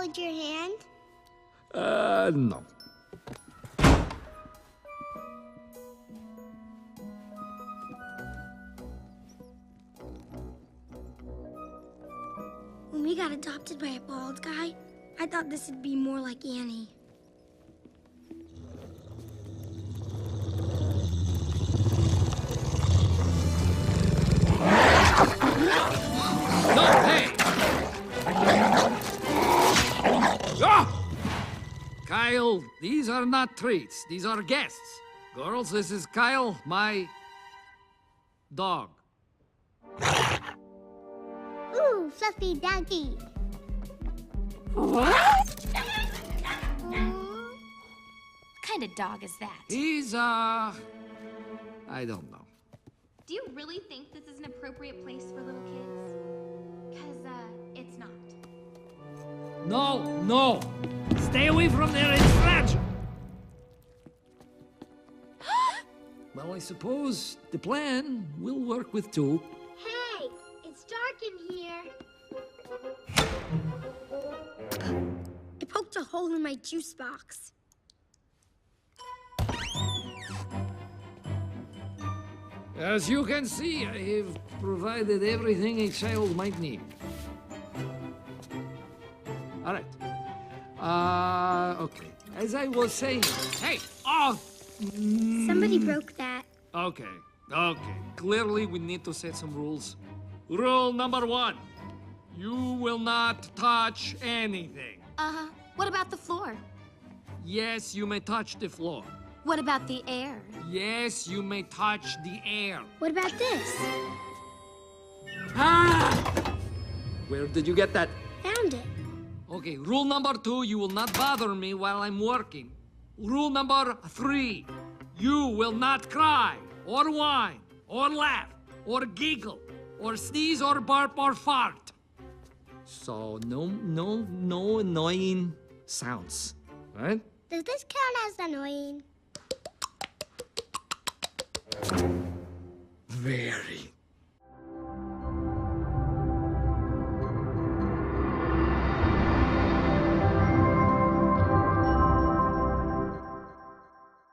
hold your hand? No. When we got adopted by a bald guy, I thought this would be more like Annie. No, hey! Ah! Kyle, these are not treats. These are guests. Girls, this is Kyle, my dog. Ooh, fluffy doggy. What kind of dog is that? He's, I don't know. Do you really think this is an appropriate place for little kids? Because, it's not. No, no! Stay away from there, it's fragile! Well, I suppose the plan will work with two. Hey, it's dark in here. I poked a hole in my juice box. As you can see, I have provided everything a child might need. All right. Okay. As I was saying... Hey! Oh! Somebody broke that. Okay. Okay. Clearly, we need to set some rules. Rule number 1. You will not touch anything. What about the floor? Yes, you may touch the floor. What about the air? Yes, you may touch the air. What about this? Ah! Where did you get that? Found it. Okay, rule number 2, you will not bother me while I'm working. Rule number 3, you will not cry, or whine, or laugh, or giggle, or sneeze, or burp, or fart. So, no annoying sounds, right? Does this count as annoying?